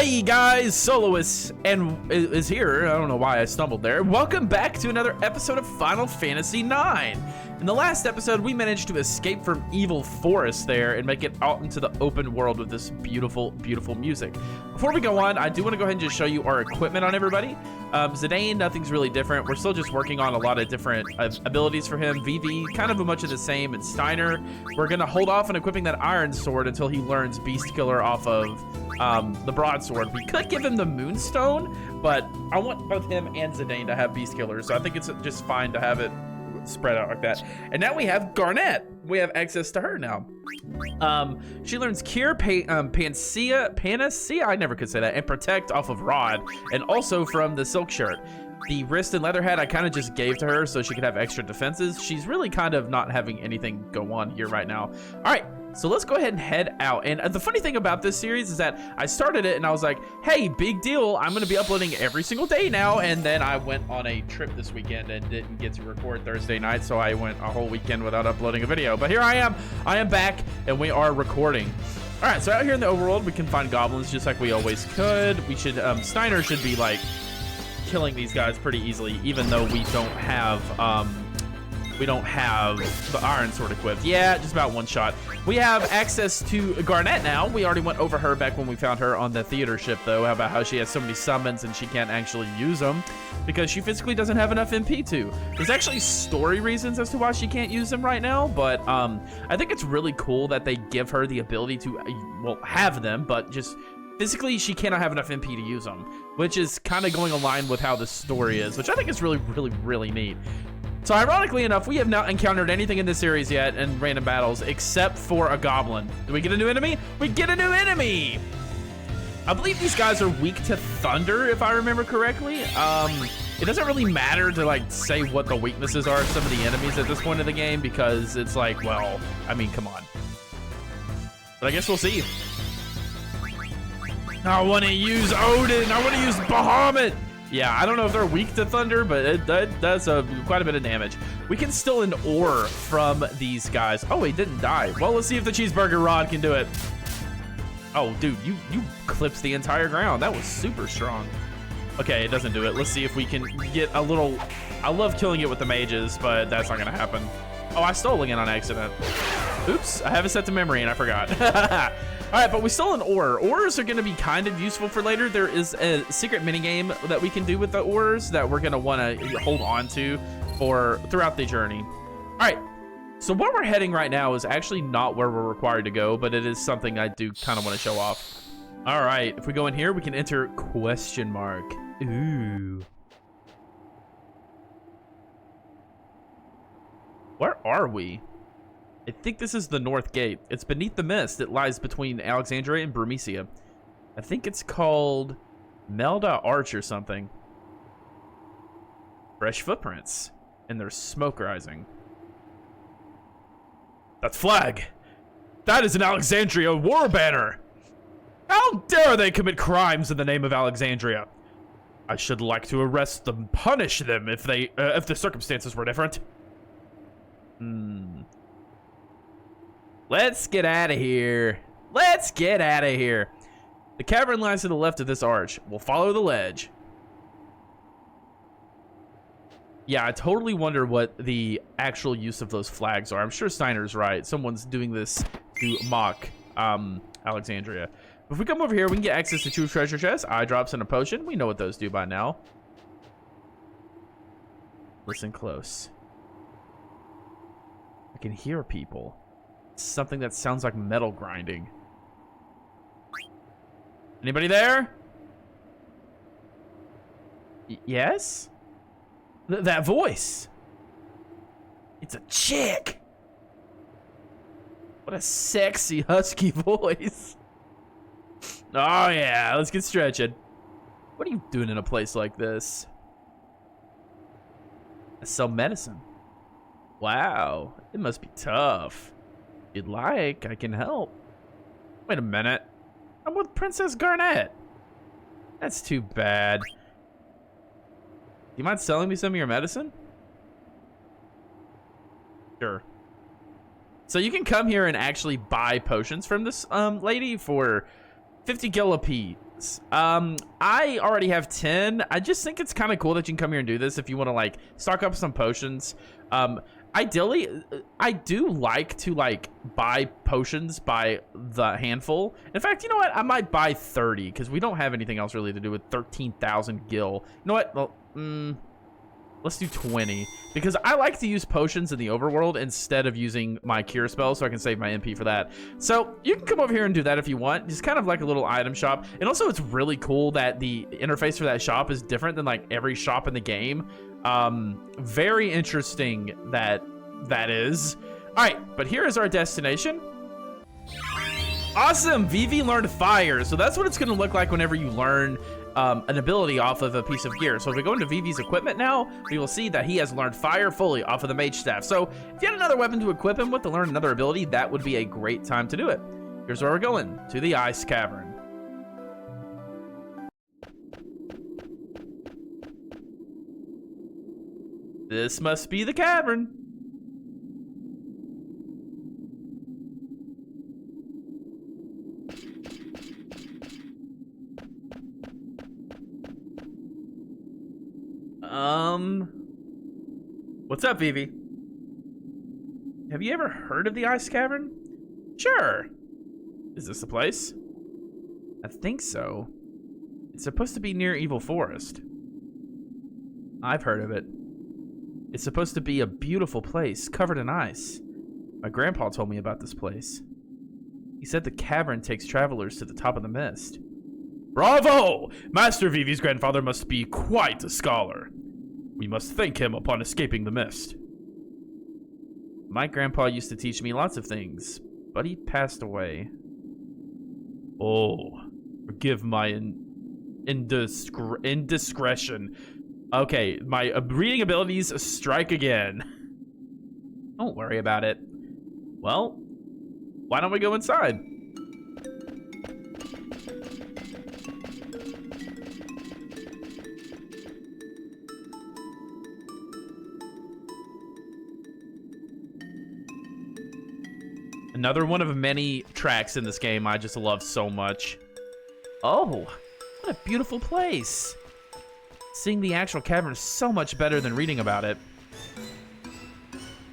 Hey guys, Soloist and is here. I don't know why I stumbled there. Welcome back to another episode of Final Fantasy IX. In the last episode, we managed to escape from evil forest there and make it out into the open world with this beautiful, beautiful music. Before we go on, I do want to go ahead and just show you our equipment on everybody. Zidane, nothing's really different. We're still just working on a lot of different abilities for him. Vivi, kind of a much of the same. And Steiner, we're going to hold off on equipping that iron sword until he learns Beast Killer off of the broadsword. We could give him the Moonstone, but I want both him and Zidane to have Beast Killer, so I think it's just fine to have it spread out like that. And now we have Garnet. We have access to her now. She learns Cure, Panacea, I never could say that, and Protect off of Rod, and also from the Silk Shirt. The wrist and leather hat I kind of just gave to her so she could have extra defenses. She's really kind of not having anything go on here right now. All right, so let's go ahead and head out. And the funny thing about this series is that I started it and I was like, hey, big deal, I'm gonna be uploading every single day now. And then I went on a trip this weekend and didn't get to record Thursday night, so I went a whole weekend without uploading a video. But here I am back and we are recording. All right, so out here in the overworld, we can find goblins just like we always could. We should, Steiner should be like killing these guys pretty easily, even though we don't have the iron sword equipped. Yeah, just about one shot. We have access to Garnet now. We already went over her back when we found her on the theater ship, though. How about how she has so many summons and she can't actually use them because she physically doesn't have enough MP to. There's actually story reasons as to why she can't use them right now, but I think it's really cool that they give her the ability to, well, have them, but just physically, she cannot have enough MP to use them, which is kind of going aligned with how the story is, which I think is really, really, really neat. So ironically enough, we have not encountered anything in this series yet in random battles except for a goblin. Do we get a new enemy? We get a new enemy! I believe these guys are weak to thunder, if I remember correctly. It doesn't really matter to like say what the weaknesses are of some of the enemies at this point in the game because it's like, well, I mean, come on. But I guess we'll see. I want to use Odin. I want to use Bahamut. Yeah, I don't know if they're weak to thunder, but it does quite a bit of damage. We can steal an ore from these guys. Oh, he didn't die. Well, let's see if the cheeseburger rod can do it. Oh, dude, you clipped the entire ground. That was super strong. Okay, it doesn't do it. Let's see if we can get a little... I love killing it with the mages, but that's not going to happen. Oh, I stole again on accident. Oops, I have it set to memory and I forgot. All right, but we stole an ore. Ores are going to be kind of useful for later. There is a secret minigame that we can do with the ores that we're going to want to hold on to for throughout the journey. All right, so where we're heading right now is actually not where we're required to go, but it is something I do kind of want to show off. All right, if we go in here, we can enter question mark. Ooh. Where are we? I think this is the North Gate. It's beneath the mist. It lies between Alexandria and Brumesia. I think it's called Melda Arch or something. Fresh footprints. And there's smoke rising. That's flag. That is an Alexandria war banner. How dare they commit crimes in the name of Alexandria? I should like to arrest them, punish them if the circumstances were different. Let's get out of here. Let's get out of here. The cavern lies to the left of this arch. We'll follow the ledge. Yeah, I totally wonder what the actual use of those flags are. I'm sure Steiner's right. Someone's doing this to mock Alexandria. If we come over here, we can get access to 2 treasure chests, eye drops, and a potion. We know what those do by now. Listen close. I can hear people. Something that sounds like metal grinding. Anybody there? Yes? That voice. It's a chick. What a sexy husky voice. Oh yeah, let's get stretching. What are you doing in a place like this? I sell medicine. Wow, it must be tough. If you'd like, I can help. Wait a minute. I'm with Princess Garnet. That's too bad. Do you mind selling me some of your medicine? Sure. So you can come here and actually buy potions from this lady for 50 gil a I already have 10. I just think it's kind of cool that you can come here and do this if you want to like stock up some potions. Ideally, I do like to like buy potions by the handful. In fact, you know what? I might buy 30 because we don't have anything else really to do with 13,000 gil. You know what? Well, let's do 20 because I like to use potions in the overworld instead of using my cure spell, so I can save my MP for that. So you can come over here and do that if you want. Just kind of like a little item shop. And also it's really cool that the interface for that shop is different than like every shop in the game. Very interesting that is. All right, but here is our destination. Awesome, Vivi learned fire. So that's what it's gonna look like whenever you learn an ability off of a piece of gear. So if we go into Vivi's equipment now, we will see that he has learned fire fully off of the mage staff. So if you had another weapon to equip him with to learn another ability, that would be a great time to do it. Here's where we're going, to the Ice Cavern. This must be the cavern. What's up, Vivi? Have you ever heard of the Ice Cavern? Sure. Is this the place? I think so. It's supposed to be near Evil Forest. I've heard of it. It's supposed to be a beautiful place, covered in ice. My grandpa told me about this place. He said the cavern takes travelers to the top of the mist. Bravo! Master Vivi's grandfather must be quite a scholar. We must thank him upon escaping the mist. My grandpa used to teach me lots of things, but he passed away. Oh, forgive my indiscretion. Okay, my reading abilities strike again. Don't worry about it. Well, why don't we go inside? Another one of many tracks in this game I just love so much. Oh, what a beautiful place. Seeing the actual cavern is so much better than reading about it.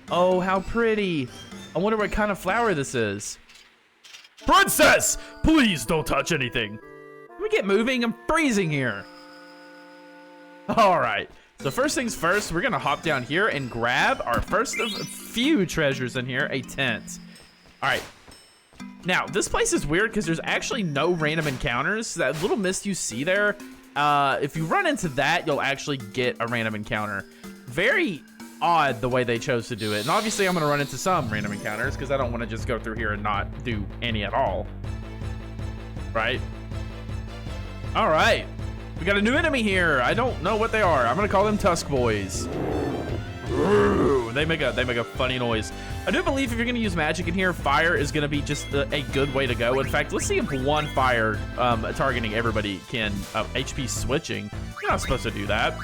Oh, how pretty. I wonder what kind of flower this is. Princess, please don't touch anything. Can we get moving? I'm freezing here. All right. So first things first, we're gonna hop down here and grab our first of a few treasures in here, a tent. All right. Now, this place is weird because there's actually no random encounters. That little mist you see there, if you run into that, you'll actually get a random encounter. Very odd the way they chose to do it. And obviously, I'm going to run into some random encounters because I don't want to just go through here and not do any at all. Right? All right. We got a new enemy here. I don't know what they are. I'm going to call them Tusk Boys. They make a funny noise. I do believe if you're gonna use magic in here, fire is gonna be just a good way to go. In fact, let's see if one fire targeting everybody can HP switching. You're not supposed to do that.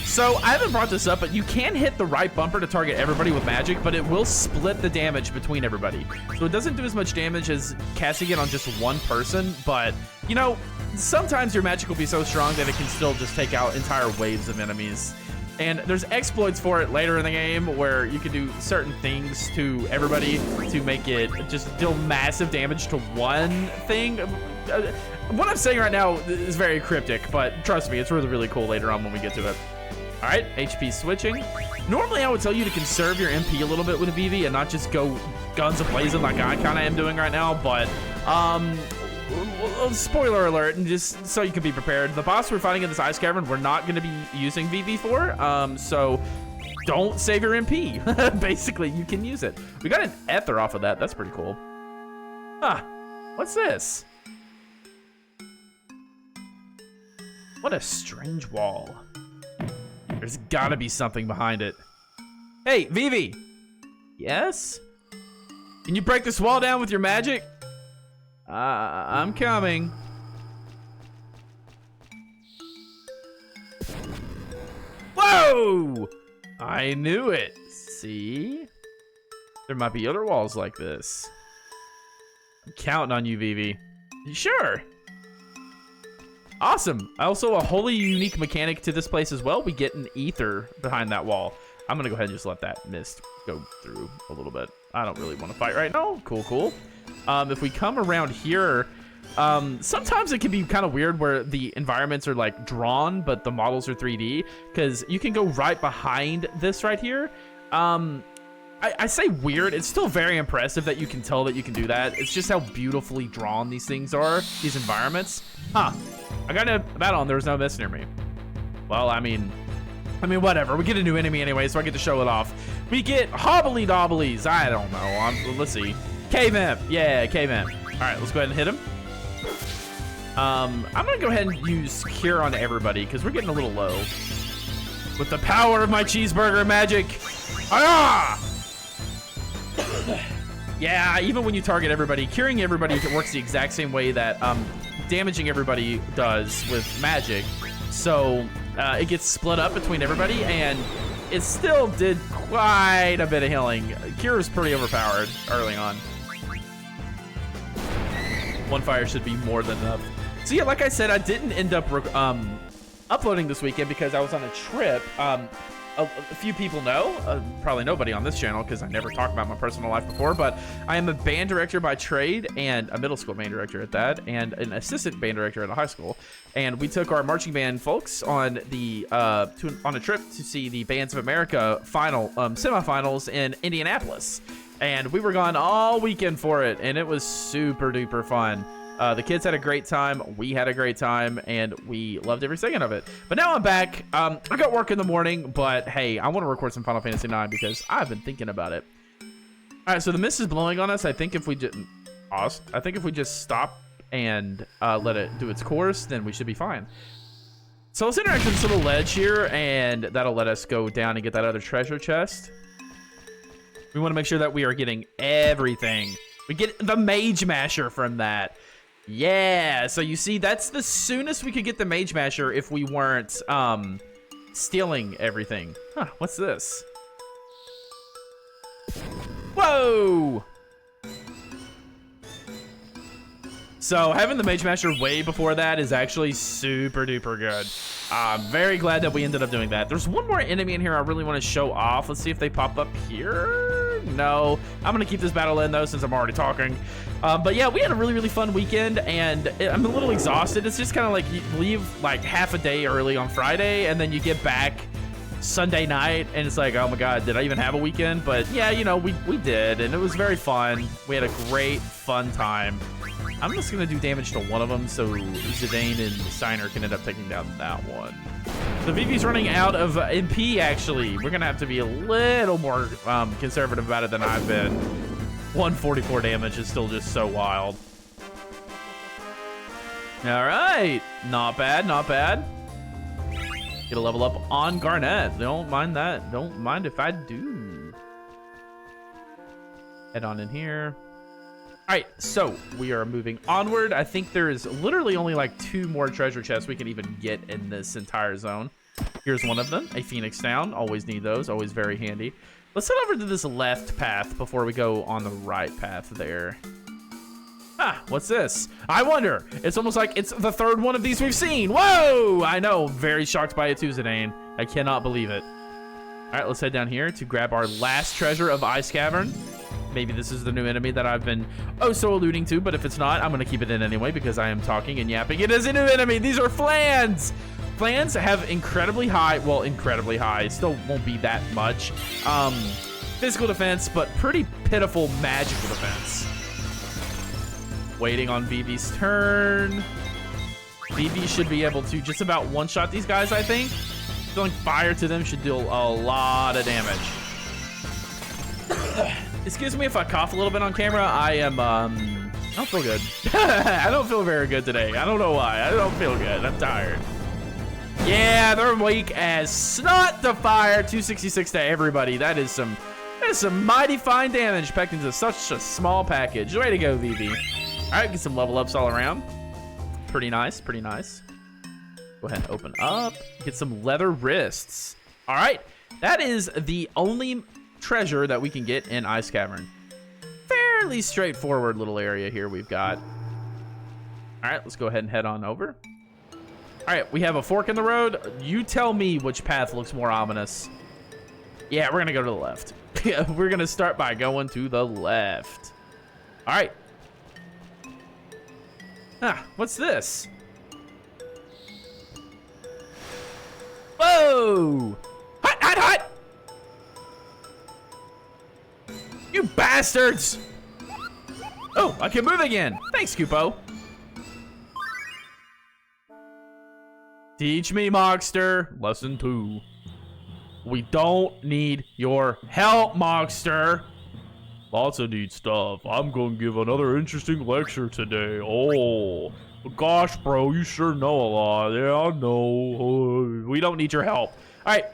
So I haven't brought this up, but you can hit the right bumper to target everybody with magic, but it will split the damage between everybody. So it doesn't do as much damage as casting it on just one person, but you know, sometimes your magic will be so strong that it can still just take out entire waves of enemies. And there's exploits for it later in the game where you can do certain things to everybody to make it just deal massive damage to one thing. What I'm saying right now is very cryptic, but trust me, it's really, really cool later on when we get to it. All right, HP switching. Normally, I would tell you to conserve your MP a little bit with Vivi and not just go guns a-blazing like I kind of am doing right now, but spoiler alert, and just so you can be prepared, the boss we're fighting in this ice cavern, we're not going to be using Vivi for, so don't save your MP. Basically, you can use it. We got an ether off of that. That's pretty cool. Huh. What's this? What a strange wall. There's got to be something behind it. Hey, Vivi. Yes? Can you break this wall down with your magic? I'm coming. Whoa! I knew it. See? There might be other walls like this. I'm counting on you, Vivi. You sure? Awesome. Also, a wholly unique mechanic to this place as well. We get an ether behind that wall. I'm going to go ahead and just let that mist go through a little bit. I don't really want to fight right now. Cool, cool. If we come around here, sometimes it can be kind of weird where the environments are like drawn, but the models are 3D, because you can go right behind this right here. I say weird. It's still very impressive that you can tell that you can do that. It's just how beautifully drawn these things are, these environments. Huh. I got a battle and there was no mist near me. Well, I mean, whatever. We get a new enemy anyway, so I get to show it off. We get hobbly dobblies. I don't know. Let's see. Cave imp. Yeah, cave imp. All right, let's go ahead and hit him. I'm gonna go ahead and use cure on everybody because we're getting a little low. With the power of my cheeseburger magic. Ah! Yeah, even when you target everybody, curing everybody works the exact same way that damaging everybody does with magic. So it gets split up between everybody, and it still did quite a bit of healing. Cure is pretty overpowered early on. One fire should be more than enough. So yeah, like I said, I didn't end up uploading this weekend because I was on a trip. A few people know, probably nobody on this channel because I never talked about my personal life before, but I am a band director by trade and a middle school band director at that, and an assistant band director at a high school. And we took our marching band folks on the on a trip to see the Bands of America semifinals in Indianapolis. And we were gone all weekend for it, and it was super duper fun. The kids had a great time, we had a great time, and we loved every second of it. But now I'm back. I got work in the morning, but hey, I want to record some Final Fantasy IX because I've been thinking about it. All right, so the mist is blowing on us. I think if we just stop and let it do its course, then we should be fine. So let's interact with this little ledge here, and that'll let us go down and get that other treasure chest. We want to make sure that we are getting everything. We get the Mage Masher from that. Yeah, so you see, that's the soonest we could get the Mage Masher if we weren't stealing everything. Huh, what's this? Whoa! So having the Mage Masher way before that is actually super duper good. I'm very glad that we ended up doing that. There's one more enemy in here I really want to show off. Let's see if they pop up here. No, I'm gonna keep this battle in though since I'm already talking. But yeah, we had a really fun weekend, and I'm a little exhausted. It's just kind of like you leave like half a day early on Friday, and then you get back Sunday night, and it's like, oh my god, did I even have a weekend? But yeah, you know, we did, and it was very fun. We had a great fun time. I'm just gonna do damage to one of them so Zidane and Steiner can end up taking down that one. The VV's running out of MP, actually. We're gonna have to be a little more conservative about it than I've been. 144 damage is still just so wild. All right, not bad, not bad. Get a level up on Garnet. Don't mind that. Don't mind if I do. Head on in here. All right, so we are moving onward. I think there is literally only like 2 more treasure chests we can even get in this entire zone. Here's one of them, a Phoenix Down. Always need those, always very handy. Let's head over to this left path before we go on the right path there. Ah, what's this? I wonder. It's almost like it's the 3rd one of these we've seen. Whoa! I know, very shocked by it too, Zidane. I cannot believe it. All right, let's head down here to grab our last treasure of Ice Cavern. Maybe this is the new enemy that I've been so alluding to, but if it's not, I'm gonna keep it in anyway because I am talking and yapping. It is a new enemy. These are Flans. Flans have incredibly high, still won't be that much, physical defense, but pretty pitiful magical defense. Waiting on VV's turn. VV should be able to just about one-shot these guys, I think. Throwing fire to them should deal a lot of damage. Excuse me if I cough a little bit on camera. I am, I don't feel good. I don't feel very good today. I don't know why. I don't feel good. I'm tired. Yeah, they're weak as snot to fire. 266 to everybody. That is some mighty fine damage packed into such a small package. Way to go, VV. All right, get some level ups all around. Pretty nice, pretty nice. Go ahead and open up. Get some leather wrists. All right, that is the only treasure that we can get in Ice Cavern. Fairly straightforward little area here we've got. All right, let's go ahead and head on over. All right, we have a fork in the road. You tell me which path looks more ominous. Yeah, we're gonna go to the left. We're gonna start by going to the left. All right. Ah, what's this? Whoa! Hot, hot, hot! You bastards! Oh, I can move again. Thanks, Kupo. Teach me, Mogster. Lesson 2. We don't need your help, Mogster. Lots of neat stuff. I'm gonna give another interesting lecture today. Oh, gosh, bro, you sure know a lot. Yeah, I know. We don't need your help. All right,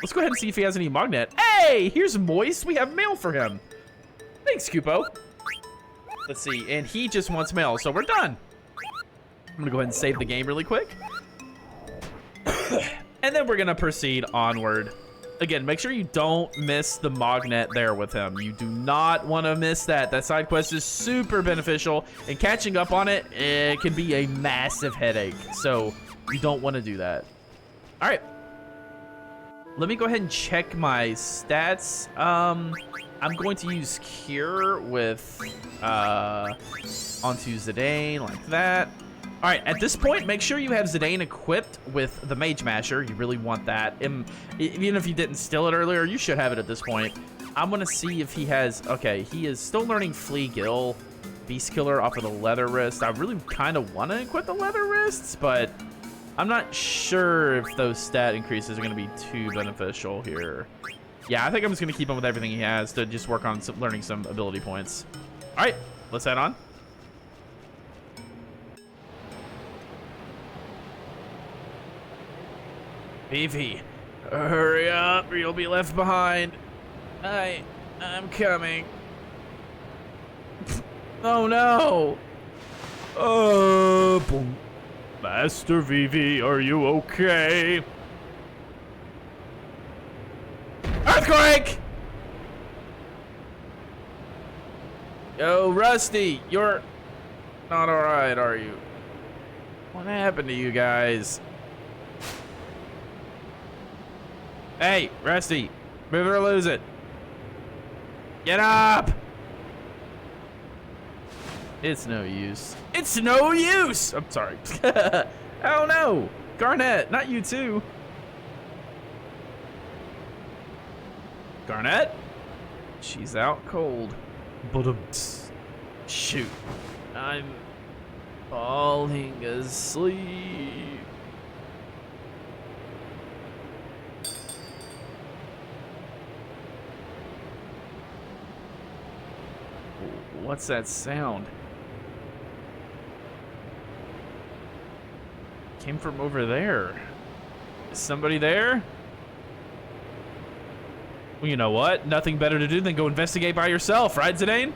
let's go ahead and see if he has any magnet. Hey, here's Moist. We have mail for him. Thanks, Kupo. Let's see, and he just wants mail, so we're done. I'm gonna go ahead and save the game really quick. And then we're gonna proceed onward. Again, make sure you don't miss the magnet there with him. You do not want to miss that. That side quest is super beneficial, and catching up on it, it can be a massive headache. So you don't want to do that. All right. Let me go ahead and check my stats. I'm going to use Cure with onto Zidane like that. All right, at this point, make sure you have Zidane equipped with the Mage Masher. You really want that. Even if you didn't steal it earlier, you should have it at this point. I'm gonna see if he has, okay, he is still learning Flea Gill, Beast Killer off of the Leather Wrist. I really kind of want to equip the Leather Wrists, but I'm not sure if those stat increases are gonna be too beneficial here. Yeah, I think I'm just gonna keep him with everything he has to just work on learning some ability points. All right, let's head on. Vivi, hurry up or you'll be left behind. I'm coming. Oh no. Boom. Master Vivi, are you okay? Earthquake! Yo, Rusty, you're not alright, are you? What happened to you guys? Hey, Rusty, move it or lose it. Get up! It's no use. It's no use! I'm sorry. Oh no! Garnet, not you too. Garnet? She's out cold. But shoot. I'm falling asleep. What's that sound? Came from over there. Is somebody there? Well, you know what? Nothing better to do than go investigate by yourself, right, Zidane?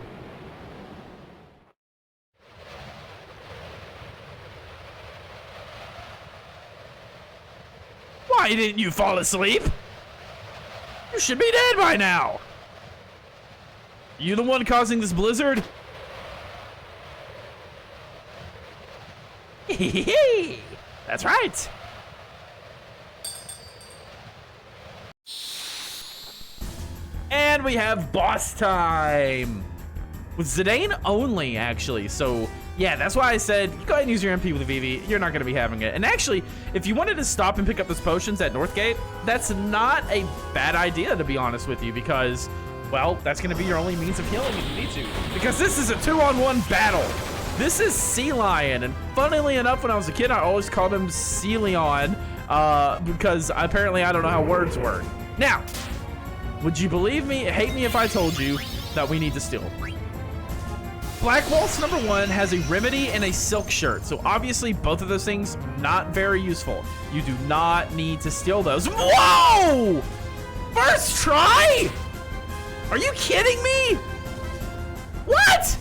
Why didn't you fall asleep? You should be dead by now. You the one causing this blizzard? That's right. And we have boss time. With Zidane only, actually. So, yeah, that's why I said, you go ahead and use your MP with Vivi. You're not going to be having it. And actually, if you wanted to stop and pick up those potions at Northgate, that's not a bad idea, to be honest with you, because, well, that's going to be your only means of healing if you need to. Because this is a 2-on-1 battle. This is Sea Lion. And funnily enough, when I was a kid, I always called him Sea Leon because apparently I don't know how words work. Now, would you believe me, hate me if I told you that we need to steal? Black Waltz #1 has a remedy and a silk shirt. So obviously both of those things not very useful. You do not need to steal those. Whoa! First try? Are you kidding me? What?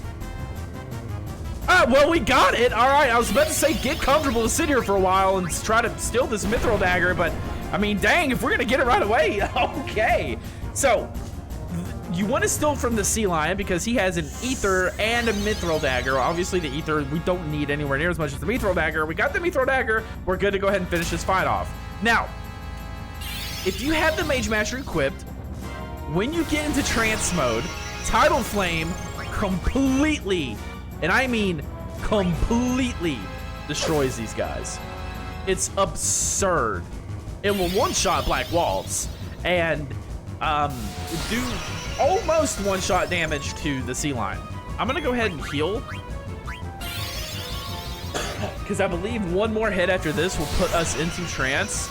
Well, we got it. All right, I was about to say get comfortable to sit here for a while and try to steal this mithril dagger, but I mean, dang, if we're gonna get it right away, okay. So, you want to steal from the sea lion because he has an ether and a mithril dagger. Obviously, the ether we don't need anywhere near as much as the mithril dagger. We got the mithril dagger. We're good to go ahead and finish this fight off. Now, if you have the Mage Master equipped, when you get into trance mode, Tidal Flame completely, and I mean completely, destroys these guys. It's absurd. It will one-shot Black Waltz and do almost one-shot damage to the sea lion. I'm gonna go ahead and heal because I believe one more hit after this will put us into trance.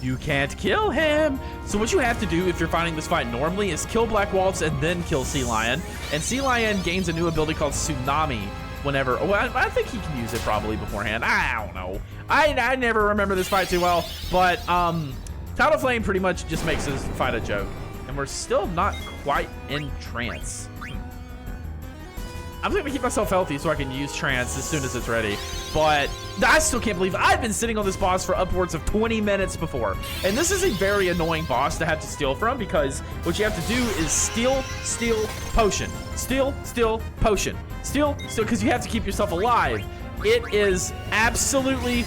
You can't kill him. So what you have to do if you're fighting this fight normally is kill Black Waltz and then kill Sea Lion. And Sea Lion gains a new ability called Tsunami whenever, well, I think he can use it probably beforehand. I don't know. I never remember this fight too well, but Tidal Flame pretty much just makes this fight a joke. And we're still not quite in trance. I'm just gonna keep myself healthy so I can use trance as soon as it's ready. But I still can't believe I've been sitting on this boss for upwards of 20 minutes before. And this is a very annoying boss to have to steal from because what you have to do is steal, potion. Steal, potion. Steal, because you have to keep yourself alive. It is absolutely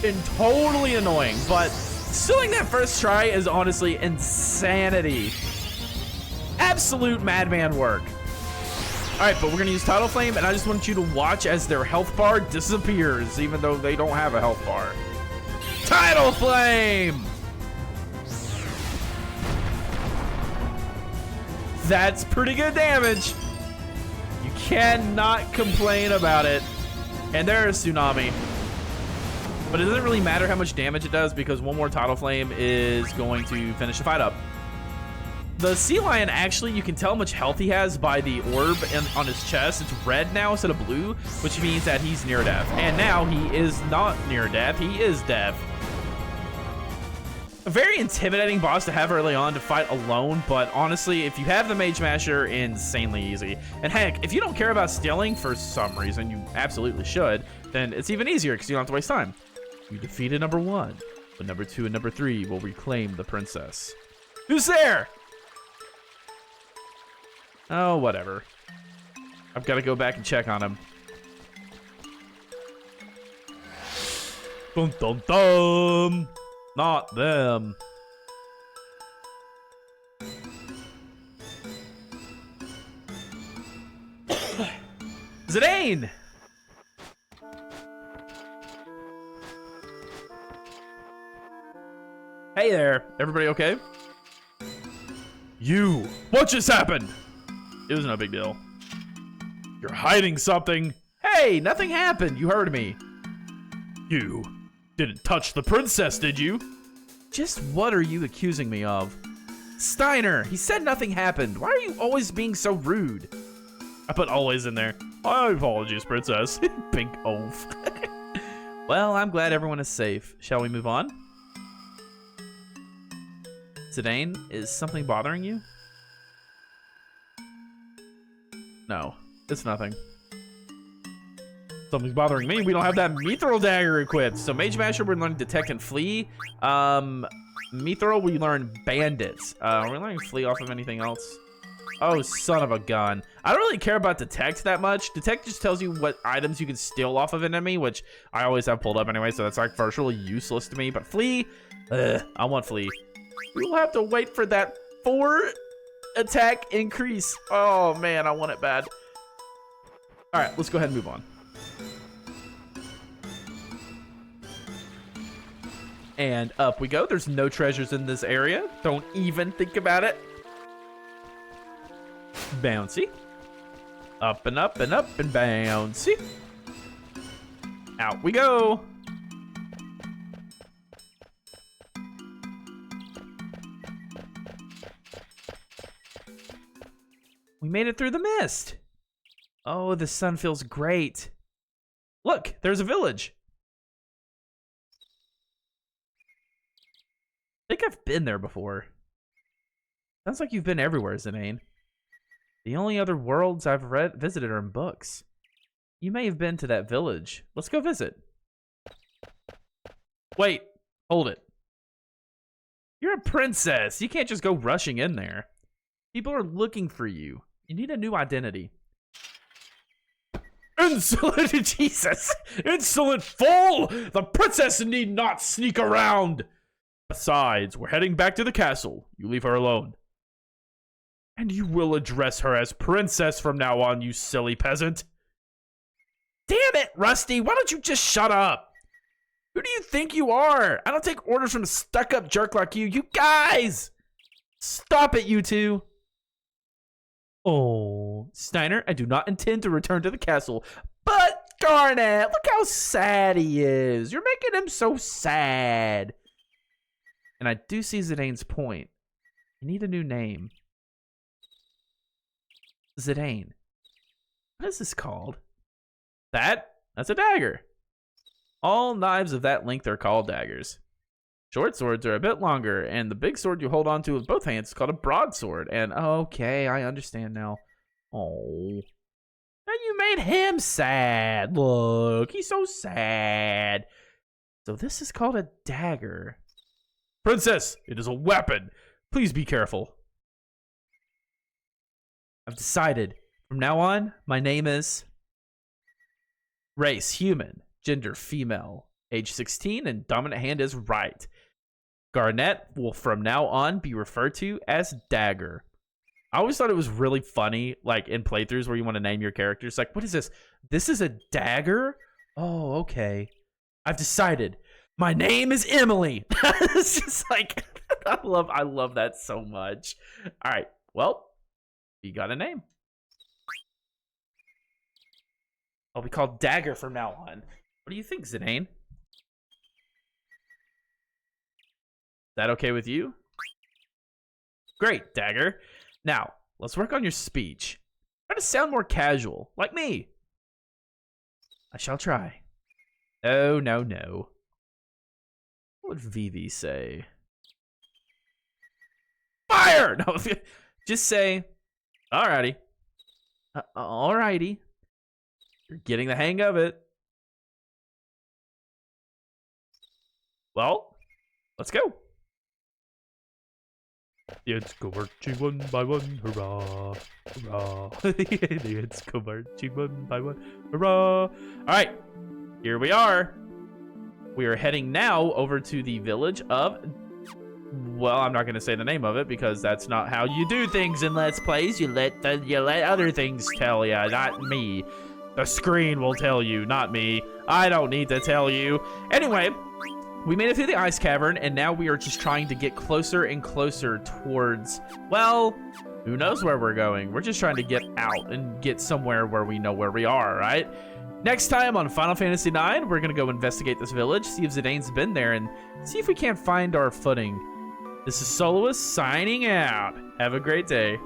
and totally annoying, but stealing that first try is honestly insanity. Absolute madman work. All right, but we're gonna use Tidal Flame, and I just want you to watch as their health bar disappears, even though they don't have a health bar. Tidal Flame! That's pretty good damage. You cannot complain about it. And there's Tsunami. But it doesn't really matter how much damage it does because one more Tidal Flame is going to finish the fight up. The Sea Lion, actually, you can tell how much health he has by the orb on his chest. It's red now instead of blue, which means that he's near death. And now he is not near death, he is death. A very intimidating boss to have early on to fight alone, but honestly, if you have the Mage Master, insanely easy. And heck, if you don't care about stealing for some reason, you absolutely should, then it's even easier because you don't have to waste time. You defeated number 1, but number 2 and number 3 will reclaim the princess. Who's there? Oh, whatever. I've got to go back and check on him. Dun dun dun! Not them. Zidane! Hey there, everybody okay? You! What just happened? It was no big deal. You're hiding something. Hey, nothing happened. You heard me. You didn't touch the princess, did you? Just what are you accusing me of? Steiner, he said nothing happened. Why are you always being so rude? I put always in there. My apologies, princess. Pink oaf. Well, I'm glad everyone is safe. Shall we move on? Zidane, is something bothering you? No, it's nothing. Something's bothering me. We don't have that Mithril Dagger equipped. So Mage Master, we're learning Detect and Flee. Mithril, we learn Bandits. Are we learning Flee off of anything else? Oh, son of a gun. I don't really care about Detect that much. Detect just tells you what items you can steal off of an enemy, which I always have pulled up anyway, so that's like virtually useless to me. But Flee, I want Flee. We'll have to wait for that 4 attack increase. Oh man, I want it bad. All right, let's go ahead and move on. And up we go. There's no treasures in this area. Don't even think about it. Bouncy. Up and up and up and bouncy. Out we go. We made it through the mist. Oh, the sun feels great. Look, there's a village. I think I've been there before. Sounds like you've been everywhere, Zidane. The only other worlds I've visited are in books. You may have been to that village. Let's go visit. Wait, hold it. You're a princess. You can't just go rushing in there. People are looking for you. You need a new identity. Insolent, Jesus! Insolent fool! The princess need not sneak around! Besides, we're heading back to the castle. You leave her alone. And you will address her as princess from now on, you silly peasant. Damn it, Rusty! Why don't you just shut up? Who do you think you are? I don't take orders from a stuck-up jerk like you. You guys! Stop it, you two. Oh, Steiner, I do not intend to return to the castle. But, Garnet, look how sad he is. You're making him so sad. And I do see Zidane's point. You need a new name. Zidane. What is this called? That's a dagger. All knives of that length are called daggers. Short swords are a bit longer, and the big sword you hold onto with both hands is called a broadsword. And okay, I understand now. Oh, now you made him sad. Look, he's so sad. So this is called a dagger. Princess, it is a weapon. Please be careful. I've decided. From now on, my name is race human, gender female, age 16, and dominant hand is right. Garnet will from now on be referred to as Dagger. I always thought it was really funny, like in playthroughs where you want to name your characters. Like, what is this? This is a dagger? Oh, okay. I've decided. My name is Emily. It's just like, I love that so much. All right, well, you got a name. I'll be called Dagger from now on. What do you think, Zidane? That okay with you? Great, Dagger. Now, let's work on your speech. Try to sound more casual, like me. I shall try. Oh, no, no. What would Vivi say? Fire! No, just say, alrighty. Alrighty. You're getting the hang of it. Well, let's go. The ants go marching one by one, hurrah, hurrah. The ants go marching one by one, hurrah. All right, here we are. We are heading now over to the village of, well, I'm not going to say the name of it because that's not how you do things in Let's Plays. You let other things tell you, not me. The screen will tell you, not me. I don't need to tell you. Anyway, we made it through the Ice Cavern, and now we are just trying to get closer and closer towards, well, who knows where we're going. We're just trying to get out and get somewhere where we know where we are, right? Next time on Final Fantasy IX, we're going to go investigate this village, see if Zidane's been there, and see if we can't find our footing. This is Soloist signing out. Have a great day.